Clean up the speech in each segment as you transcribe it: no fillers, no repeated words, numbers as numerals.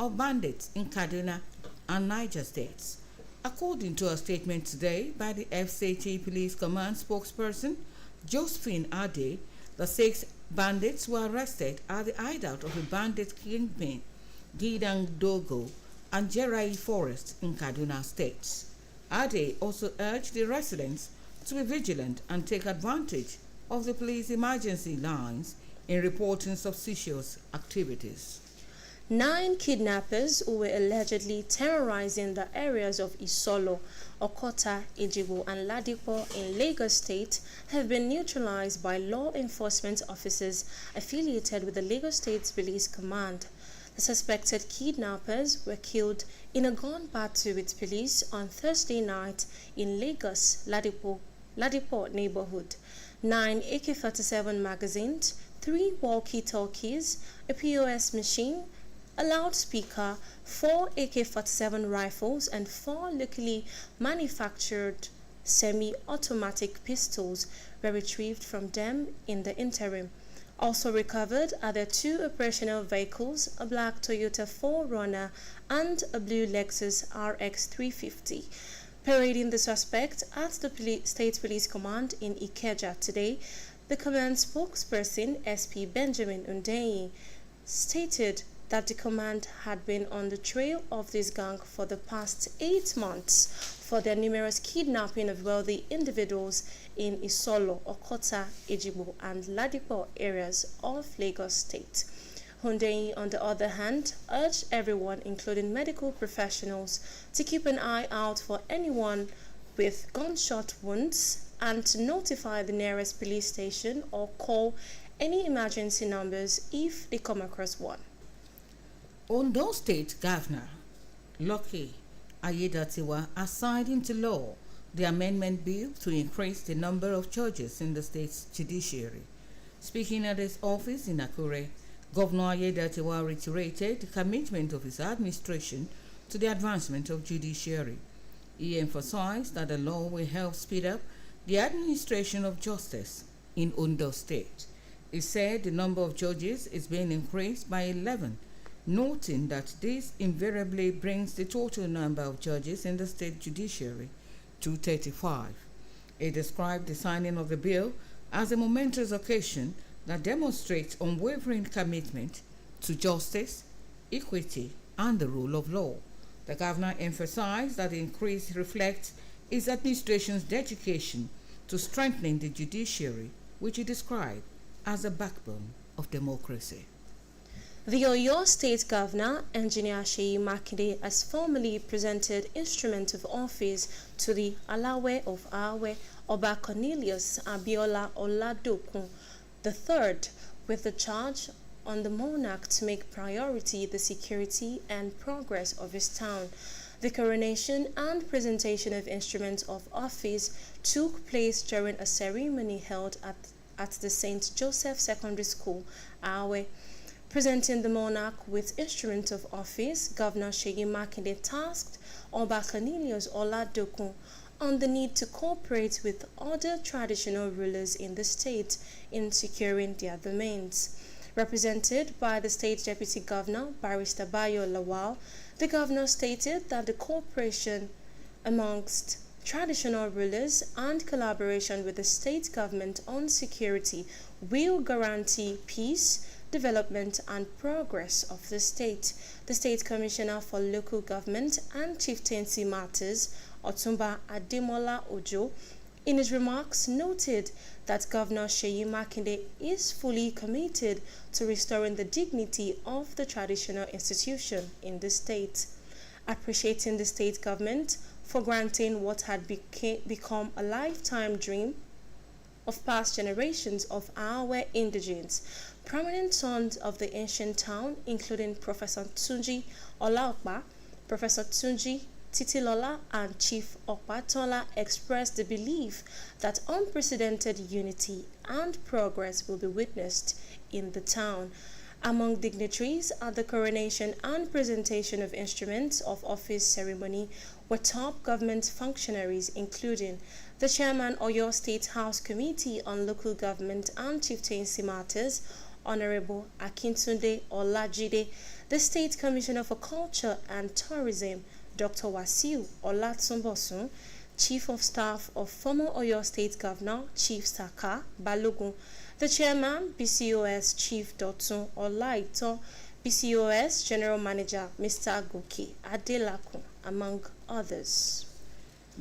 of bandits in Kaduna and Niger states. According to a statement today by the FCT Police Command spokesperson, Josephine Ade, the 6 bandits were arrested at the hideout of a bandit kingpin, Gidang Dogo, and Jerai Forest in Kaduna State. Ade also urged the residents to be vigilant and take advantage of the police emergency lines in reporting suspicious activities. 9 kidnappers who were allegedly terrorizing the areas of Isolo, Okota, Ejibo, and Ladipo in Lagos State have been neutralized by law enforcement officers affiliated with the Lagos State Police Command. The suspected kidnappers were killed in a gun battle with police on Thursday night in Lagos, Ladipo neighborhood. 9 AK-47 magazines, 3 walkie-talkies, a POS machine, a loudspeaker, 4 AK-47 rifles, and 4 locally manufactured semi-automatic pistols were retrieved from them in the interim. Also recovered are the 2 operational vehicles, a black Toyota 4Runner and a blue Lexus RX 350. Parading the suspect at the State Police Command in Ikeja today, the command spokesperson SP Benjamin Undeyi stated that the command had been on the trail of this gang for the past 8 months for their numerous kidnapping of wealthy individuals in Isolo, Okota, Ejibo, and Ladipo areas of Lagos State. Hundeyi, on the other hand, urged everyone, including medical professionals, to keep an eye out for anyone with gunshot wounds and to notify the nearest police station or call any emergency numbers if they come across one. Ondo State Governor Lucky Ayedatiwa has signed into law the amendment bill to increase the number of judges in the state's judiciary. Speaking at his office in Akure, Governor Ayedatiwa reiterated the commitment of his administration to the advancement of judiciary. He emphasized that the law will help speed up the administration of justice in Ondo State. He said the number of judges is being increased by 11, noting that this invariably brings the total number of judges in the state judiciary to 35. He described the signing of the bill as a momentous occasion that demonstrates unwavering commitment to justice, equity, and the rule of law. The governor emphasized that the increase reflects his administration's dedication to strengthening the judiciary, which he described as the backbone of democracy. The Oyo State Governor, Engineer Seyi Makinde, has formally presented instrument of office to the Alawe of Awe, Oba Cornelius Abiola Oladokun III, with the charge on the monarch to make priority the security and progress of his town. The coronation and presentation of instruments of office took place during a ceremony held at the St. Joseph Secondary School, Awe. Presenting the monarch with instrument of office, Governor Seyi Makinde tasked Oba Cornelius Oladokun on the need to cooperate with other traditional rulers in the state in securing their domains. Represented by the state deputy governor, Barrister Bayo Lawal, the governor stated that the cooperation amongst traditional rulers and collaboration with the state government on security will guarantee peace, development, and progress of the state. The State Commissioner for Local Government and Chieftaincy Matters, Otumba Ademola Ojo, in his remarks noted that Governor Seyi Makinde is fully committed to restoring the dignity of the traditional institution in the state, appreciating the state government for granting what had become a lifetime dream of past generations of our indigenes. Prominent sons of the ancient town, including Professor Tunji Olaokpa, Professor Tunji Titilola, and Chief Okpatola, expressed the belief that unprecedented unity and progress will be witnessed in the town. Among dignitaries at the coronation and presentation of instruments of office ceremony were top government functionaries, including the chairman Oyo State House Committee on Local Government and Chieftaincy Matters, Honorable Akintunde Olajide, the State Commissioner for Culture and Tourism, Dr. Wasiu Olatunbosun, Chief of Staff of former Oyo State Governor Chief Saka Balogun, the Chairman, BCOS Chief Dotun Olaito, BCOS General Manager Mr. Goki Adelakun, among others.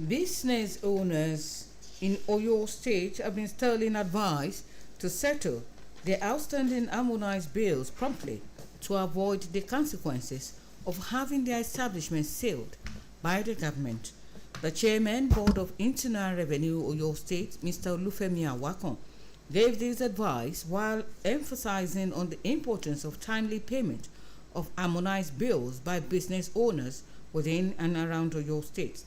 Business owners in Oyo State have been sternly advised to settle their outstanding harmonized bills promptly to avoid the consequences of having their establishments sealed by the government. The Chairman, Board of Internal Revenue, Oyo State, Mr. Olufemi Awakon, gave this advice while emphasizing on the importance of timely payment of harmonized bills by business owners within and around Oyo State.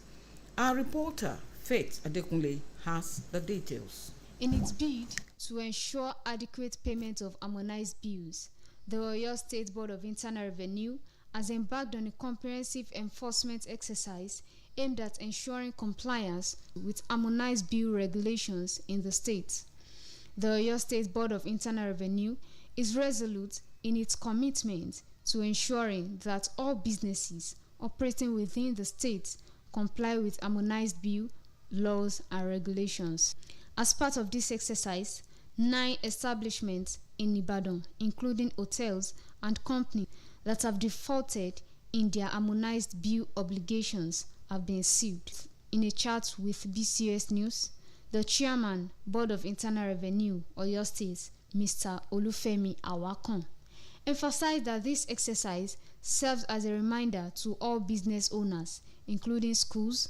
Our reporter, Faith Adekunle, has the details. In its bid to ensure adequate payment of harmonized bills, the Oyo State Board of Internal Revenue has embarked on a comprehensive enforcement exercise aimed at ensuring compliance with harmonized bill regulations in the state. The Oyo State Board of Internal Revenue is resolute in its commitment to ensuring that all businesses operating within the state comply with harmonized bill laws and regulations. As part of this exercise, 9 establishments in Ibadan, including hotels and companies that have defaulted in their harmonized bill obligations, have been sealed. In a chat with BCOS News, the Chairman, Board of Internal Revenue, Oyo State, Mr. Olufemi Awakon, emphasized that this exercise serves as a reminder to all business owners, including schools,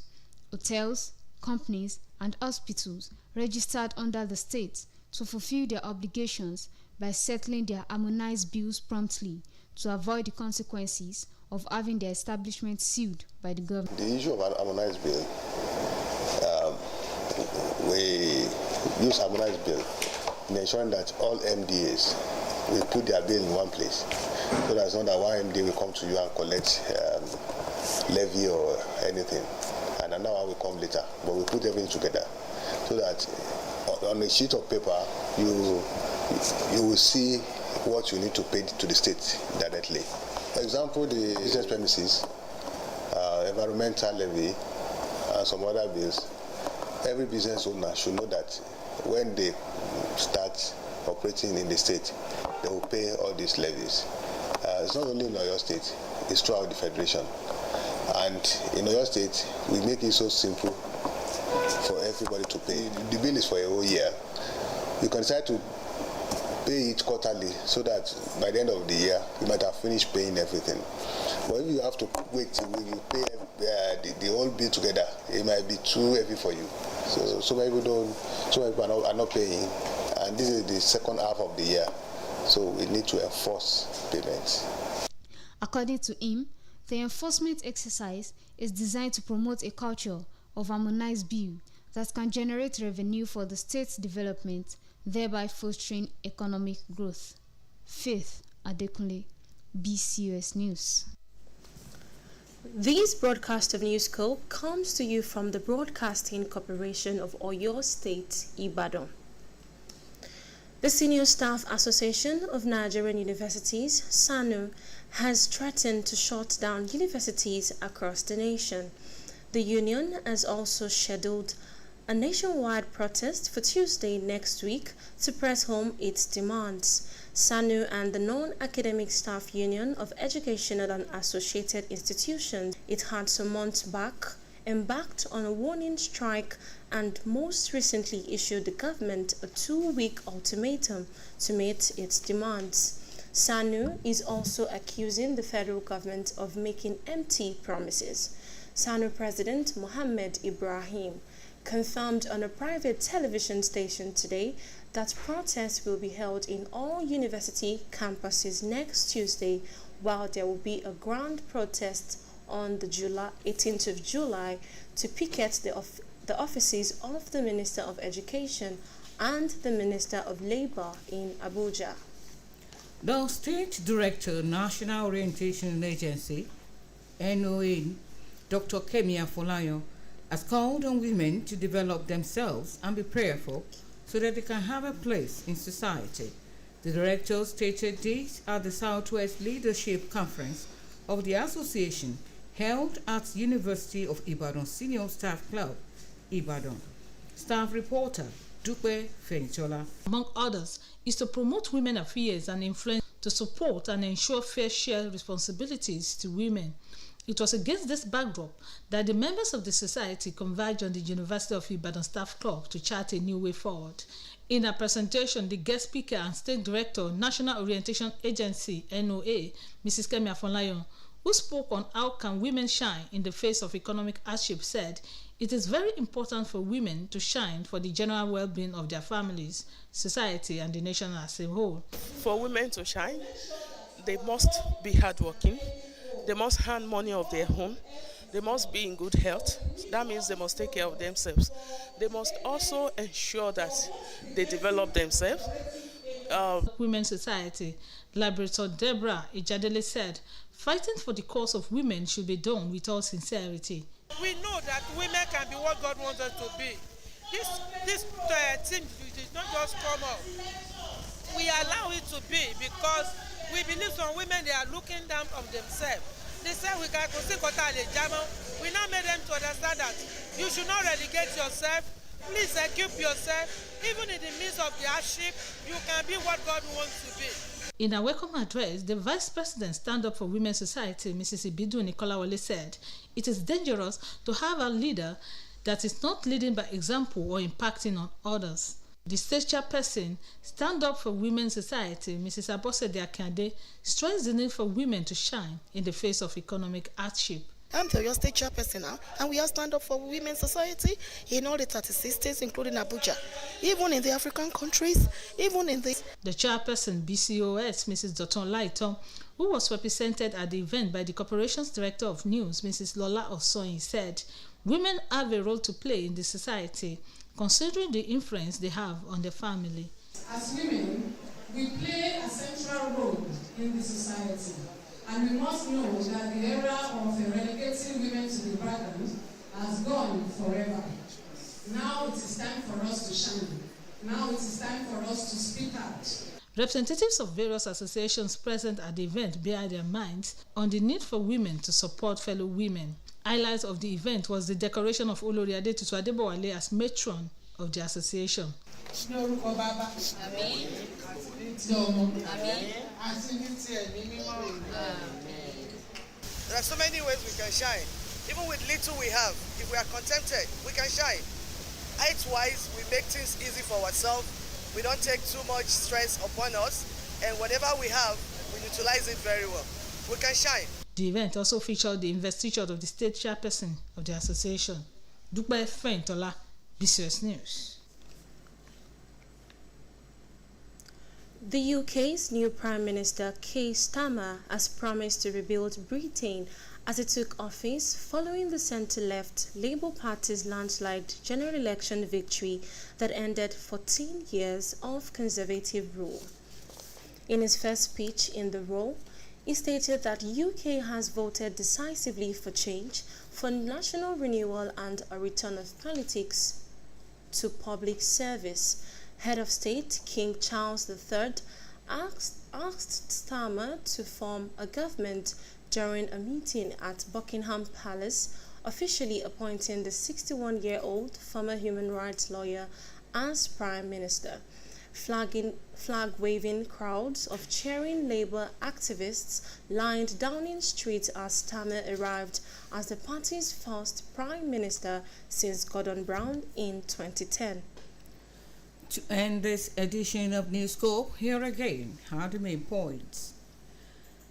hotels, companies, and hospitals registered under the state, to fulfill their obligations by settling their harmonized bills promptly to avoid the consequences of having their establishment sealed by the government. The issue of an harmonized bill, we use harmonized bill in ensuring that all MDAs will put their bill in one place. So that's not that one MDA will come to you and collect levy or anything, and another one will come later. But we put everything together so that on a sheet of paper you will see what you need to pay to the state directly. For example, the business premises, environmental levy, and some other bills. Every business owner should know that when they start operating in the state, they will pay all these levies. It's not only in Oyo State, it's throughout the Federation. And in Oyo State, we make it so simple for everybody to pay. The bill is for a whole year. You can decide to pay it quarterly so that by the end of the year, you might have finished paying everything. But if you have to wait till you pay the whole bill together, it might be too heavy for you. So some people are not paying, and this is the second half of the year. So we need to enforce payments. According to him, the enforcement exercise is designed to promote a culture of harmonized bill that can generate revenue for the state's development, thereby fostering economic growth. Faith Adekunle, BCOS News. This broadcast of Newscope comes to you from the Broadcasting Corporation of Oyo State, Ibadan. The Senior Staff Association of Nigerian Universities, SANU, has threatened to shut down universities across the nation. The union has also scheduled a nationwide protest for Tuesday next week to press home its demands. SANU and the Non-Academic Staff Union of Educational and Associated Institutions, it had some months back embarked on a warning strike and most recently issued the government a 2-week ultimatum to meet its demands. SANU is also accusing the federal government of making empty promises. SANU President Mohammed Ibrahim confirmed on a private television station today that protests will be held in all university campuses next Tuesday, while there will be a grand protest on the 18th of July to picket the offices of the Minister of Education and the Minister of Labour in Abuja. The State Director, National Orientation Agency, NOA, Dr. Kemi Afolayan, has called on women to develop themselves and be prayerful so that they can have a place in society. The director stated this at the Southwest Leadership Conference of the association held at University of Ibadan Senior Staff Club, Ibadan. Staff reporter Dupe Fenitola. Among others, is to promote women affairs and influence to support and ensure fair share responsibilities to women. It was against this backdrop that the members of the society converged on the University of Ibadan Staff Club to chart a new way forward. In her presentation, the guest speaker and State Director, National Orientation Agency, NOA, Mrs. Kemi Afonlayon, who spoke on how can women shine in the face of economic hardship, said it is very important for women to shine for the general well-being of their families, society, and the nation as a whole. For women to shine, they must be hardworking. They must earn money of their own. They must be in good health. That means they must take care of themselves. They must also ensure that they develop themselves. Women's Society, Laboratory Deborah Ijadele said, fighting for the cause of women should be done with all sincerity. We know that women can be what God wants us to be. This thing did not just come up. We allow it to be because we believe some women, they are looking down on themselves. They say we can we now made them to understand that you should not relegate yourself. Please equip yourself. Even in the midst of the hardship, you can be what God wants to be. In a welcome address, the Vice President Stand Up for Women's Society, Mrs. Ibidu Nikolawole, said, it is dangerous to have a leader that is not leading by example or impacting on others. The state chairperson, Stand Up for Women's Society, Mrs. Abosede Akande, stressed the need for women to shine in the face of economic hardship. I'm the Oyo State Chairperson now, and we all stand up for Women's Society in all the 36 states, including Abuja, even in the African countries, even in the... The chairperson, BCOS, Mrs. Doton Laiton, who was represented at the event by the Corporation's Director of News, Mrs. Lola Osoyin, said, women have a role to play in the society, considering the influence they have on their family. As women, we play a central role in the society. And we must know that the era of relegating women to the background has gone forever. Now it is time for us to shine. Now it is time for us to speak out. Representatives of various associations present at the event bear their minds on the need for women to support fellow women. Highlight of the event was the decoration of Olori Adetutu Adebowale as matron of the association. There are so many ways we can shine. Even with little we have, if we are contented, we can shine. Height-wise, we make things easy for ourselves. We don't take too much stress upon us, and whatever we have, we utilize it very well. We can shine. The event also featured the investiture of the state chairperson of the association, Dupe Fenitola, BCOS News. The UK's new Prime Minister Keir Starmer has promised to rebuild Britain as he took office following the centre-left Labour Party's landslide general election victory that ended 14 years of Conservative rule. In his first speech in the role, he stated that UK has voted decisively for change, for national renewal and a return of politics to public service. Head of State King Charles III asked Starmer to form a government during a meeting at Buckingham Palace, officially appointing the 61-year-old former human rights lawyer as Prime Minister. Flag-waving crowds of cheering Labour activists lined Downing Street as Starmer arrived as the party's first Prime Minister since Gordon Brown in 2010. To end this edition of Newscope, here again are the main points.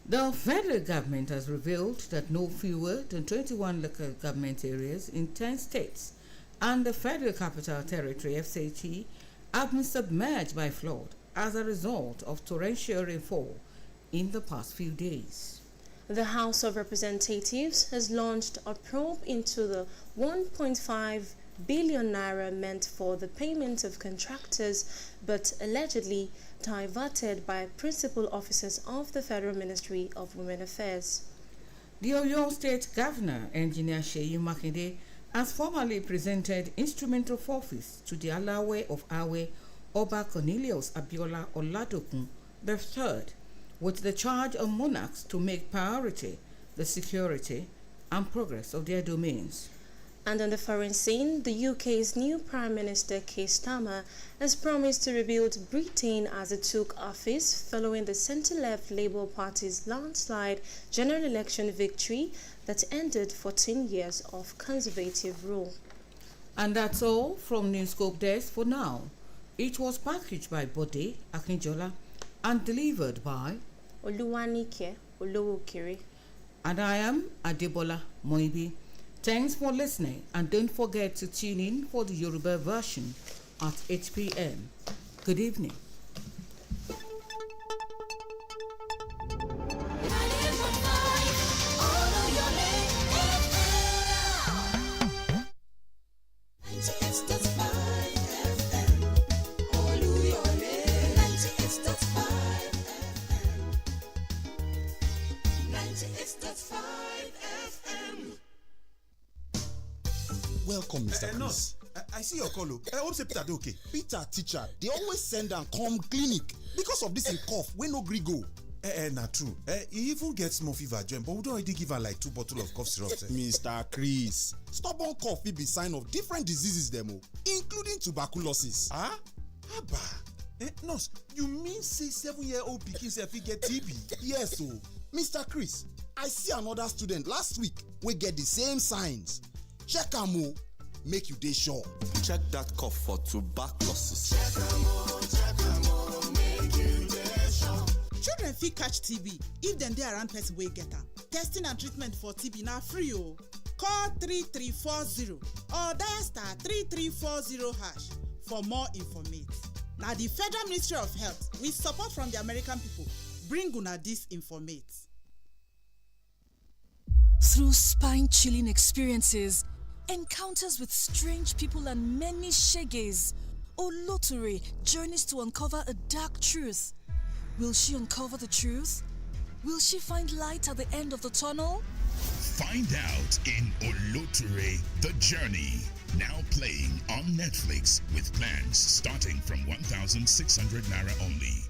The federal government has revealed that no fewer than 21 local government areas in 10 states and the Federal Capital Territory (FCT) have been submerged by flood as a result of torrential rainfall in the past few days. The House of Representatives has launched a probe into the 1.5 billion naira meant for the payment of contractors but allegedly diverted by principal officers of the Federal Ministry of Women Affairs. The Oyo State Governor, Engineer Seyi Makinde, has formally presented instrument of office to the Alawe of Awe, Oba Cornelius Abiola Oladokun, The third, with the charge of monarchs to make priority the security and progress of their domains. And on the foreign scene, the UK's new Prime Minister Keir Starmer has promised to rebuild Britain as it took office following the centre-left Labour Party's landslide general election victory that ended 14 years of Conservative rule. And that's all from Newscope Desk for now. It was packaged by Bode Akinjola and delivered by Oluwanike Olowokere. And I am Adebola Moibi. Thanks for listening, and don't forget to tune in for the Yoruba version at 8 p.m. Good evening. Welcome, Mr. Chris. Nurse, I see your call. I hope say Peter dey okay. Peter teacher, they always send am come clinic because of this cough wey no gree go. Na true. He even get small fever join, but we don already give am like 2 bottles of cough syrup. Mr. Chris, stubborn cough fit be sign of different diseases dem o, including tuberculosis. Ah? Haba. Nurse, you mean say 7-year-old pikin sef fit get TB? Yes o. Mr. Chris, I see another student last week wey get the same signs. Check am o, make you dey sure. Check that cough for tuberculosis. Check am o, make you dey sure. Children fit catch TB if dem dey around person wey get am. Testing and treatment for TB na free o. Call 3340 or dial *3340# for more information. Na the Federal Ministry of Health with support from the American people bring una this information. Through spine-chilling experiences, encounters with strange people and many shaggies, Olotore journeys to uncover a dark truth. Will she uncover the truth? Will she find light at the end of the tunnel? Find out in Olotore, The Journey. Now playing on Netflix with plans starting from 1,600 Naira only.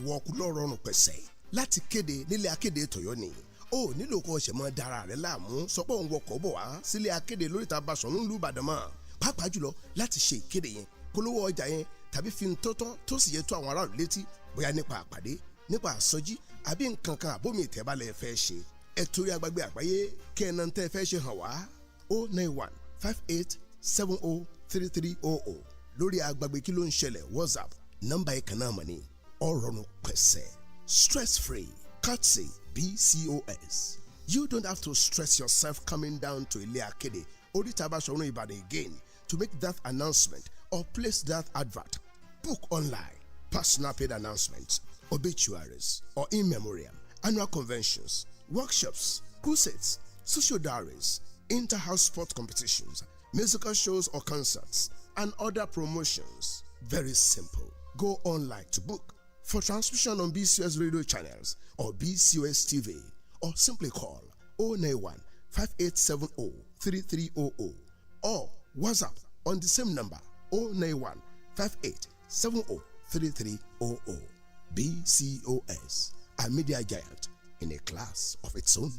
wọ́ọ̀kù lọ́rọ̀ọ̀rùn pẹ̀sẹ̀ láti kéde nílé akéde tọ̀yọ́ ni ó nílò kó ṣẹ̀ mọ́ dára rẹ̀ láàmú sọpọ̀ òun wọkọ̀ bọ̀ wá sílé akéde lóríta Basọ̀rún ìlú Ìbàdàn mọ́ pàápàá jùlọ láti ṣe ìkéde yẹn polówó ọjà yẹn tàbí fi tótọ́ tó sì yẹ tó àwọn aráàlú létí bóyá nípa àpàdé nípa àsọjí àbí nǹkan kan àbómi ìtẹ́balẹ̀ fẹ́ ṣe ẹ torí agbègbè àgbáyé kẹ́ẹ̀nà tẹ́ fẹ́ ṣe hàn wá 09158703300 lórí agbègbè kí ló ń ṣẹlẹ̀ WhatsApp nọ́mbà ìkànnà àmọ́ ni ọ̀rọ̀rùn pẹ̀sẹ̀ stress free courtesy BCOS. You don't have to stress yourself coming down to Ile Akede Orita Basọ̀rún Ìbàdàn again to make that announcement or place that advert. Book online, personal paid announcements, obituaries, or in memoriam, annual conventions, workshops, crusades, social diaries, inter-house sport competitions, musical shows or concerts, and other promotions. Very simple. Go online to book for transmission on BCOS radio channels or BCOS TV, or simply call 091 5870 3300 or WhatsApp on the same number 091 5870 3300. BCOS, a media giant in a class of its own.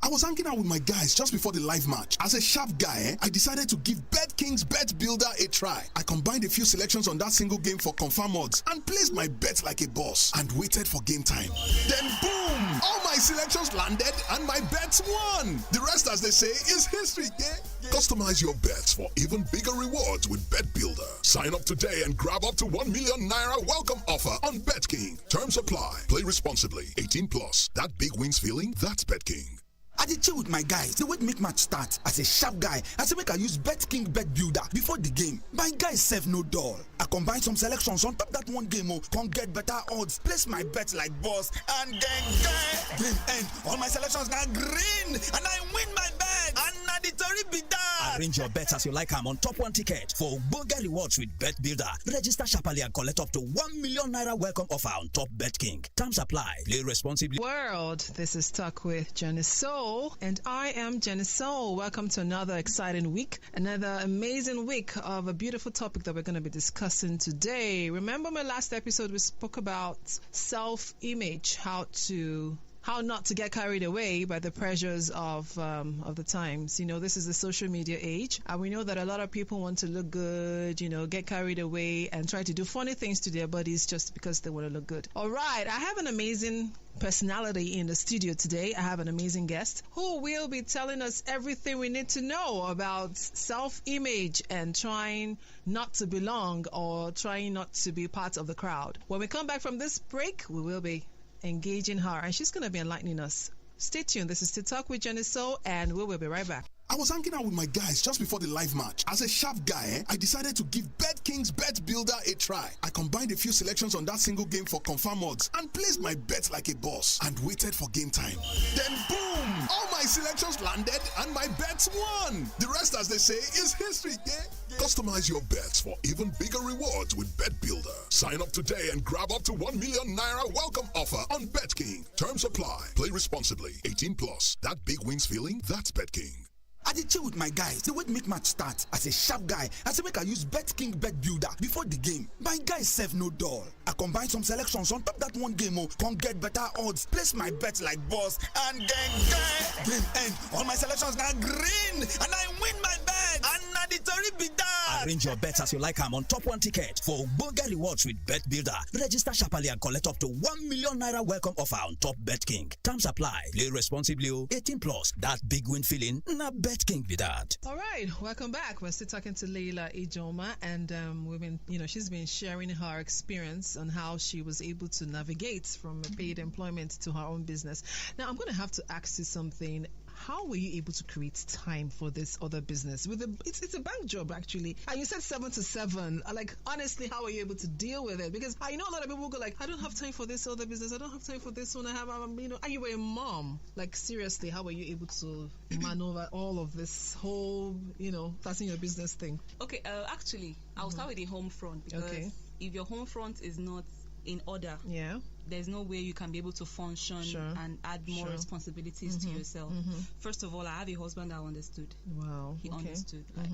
I was hanging out with my guys just before the live match. As a sharp guy, I decided to give Bet BetKing's Bet Builder a try. I combined a few selections on that single game for confirm odds and placed my bet like a boss and waited for game time. Then boom! All my selections landed and my bets won. The rest, as they say, is history, yeah? Customize your bets for even bigger rewards with Bet Builder. Sign up today and grab up to 1 million naira welcome offer on BetKing. Terms apply. Play responsibly. 18 plus. That big wins feeling, that's BetKing. I did chill with my guys. The way make match start. As a sharp guy, I say make I use BetKing Bet Builder before the game. My guys serve no dull. I combine some selections on top that one game. Can't get better odds. Place my bet like boss and game end. All my selections now green and I win my bet. And na the tori be that. Arrange your bets as you like. I'm on top one ticket for Bonga rewards with Bet Builder. Register sharply and collect up to 1 million naira welcome offer on top BetKing. Terms apply. Play responsibly. World, this is Talk with Jenny Soul. And I am Jenny Soul. Welcome to another exciting week, another amazing week of a beautiful topic that we're going to be discussing today. Remember my last episode, we spoke about self-image, how not to get carried away by the pressures of the times. You know, this is the social media age, and we know that a lot of people want to look good, get carried away and try to do funny things to their bodies just because they want to look good. All right, I have an amazing personality in the studio today. I have an amazing guest who will be telling us everything we need to know about self-image and trying not to belong or trying not to be part of the crowd. When we come back from this break, we will be engaging her, and she's going to be enlightening us. Stay tuned. This is To Talk with Jenny Soul, and we will be right back. I was hanging out with my guys just before the live match. As a sharp guy, I decided to give BetKing's Bet Builder a try. I combined a few selections on that single game for confirm odds and placed my bet like a boss and waited for game time. Then boom! All my selections landed and my bets won. The rest, as they say, is history, yeah? Customize your bets for even bigger rewards with Bet Builder. Sign up today and grab up to 1 million naira welcome offer on BetKing. Terms apply. Play responsibly. 18 plus. That big wins feeling, that's BetKing. I did chill with my guys. The way make match start. As a sharp guy, I say make I use BetKing Bet Builder before the game. My guys serve no dull. I combine some selections on top that one game. Can't get better odds. Place my bet like boss and game end. All my selections now green and I win my bet. And na the tori be that. Arrange your bets as you like. I'm on top one ticket for Bonga rewards with Bet Builder. Register sharply and collect up to 1 million naira welcome offer on top BetKing. Terms apply. Play responsibly. 18 plus. That big win feeling, na BetKing be that. All right, welcome back. We're still talking to Leila Ijoma, and we've been, she's been sharing her experience on how she was able to navigate from paid employment to her own business. Now, I'm going to have to ask you something. How were you able to create time for this other business? It's a bank job, actually. And you said 7 to 7. Like, honestly, how are you able to deal with it? Because I know a lot of people go like, I don't have time for this other business. I don't have time for this one. And you were a mom. Like, seriously, how were you able to maneuver all of this whole, starting your business thing? Okay, actually, I'll start with the home front, because if your home front is not in order, there's no way you can be able to function and add more responsibilities to yourself. First of all, I have a husband that understood. Wow. He understood. Like,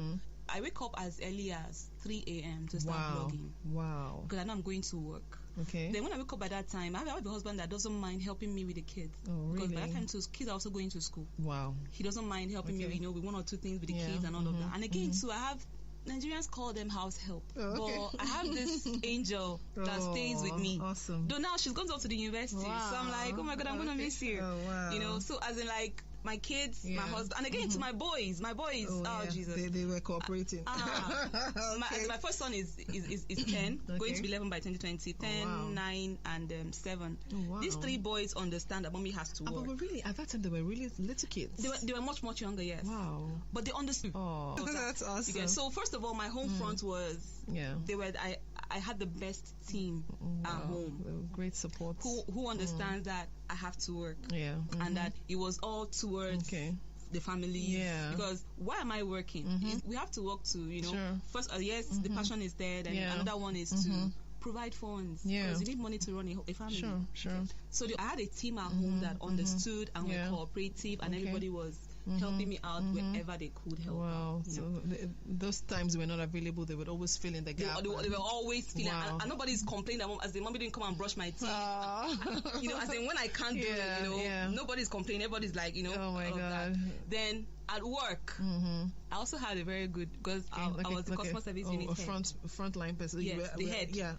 I wake up as early as 3 a.m. to start vlogging. Wow. Because I know I'm going to work. Okay. Then when I wake up by that time, I have a husband that doesn't mind helping me with the kids. Oh, really? Because by that time, kids are also going to school. Wow. He doesn't mind helping me with one or two things with the kids and all of that. And again, too, I have Nigerians call them house help. But I have this angel that stays with me. Awesome. Though now she's gone off to the university. So I'm like, oh my God, I'm going to miss you. Oh, wow. So as in like, my kids, my husband, and again to my boys. Jesus, they were cooperating. My first son is 10, going to be 11 by 2020. 10, 9, and 7. Oh, wow. These 3 boys understand that mommy has to work. But really, at that time, they were really little kids. They were much, much younger, yes. Wow. But they understood. Oh, that's awesome. So first of all, my home front was, I had the best team at home. Great support. Who understands that I have to work. Yeah. And that it was all towards the family. Yeah. Because why am I working? We have to work to, first, the passion is there, and another one is to provide funds. Because you need money to run a family. Sure. So I had a team at home that understood and were cooperative, and everybody was helping me out wherever they could help. Wow. So those times were not available, they would always fill in the gap. They were always filling, and nobody's complaining that as the mommy didn't come and brush my teeth. As in when I can't do it, nobody's complaining. Everybody's like, oh my God. Then at work, I also had a very good, because I was the customer service unit head. Frontline person. Yes, the head. Yeah.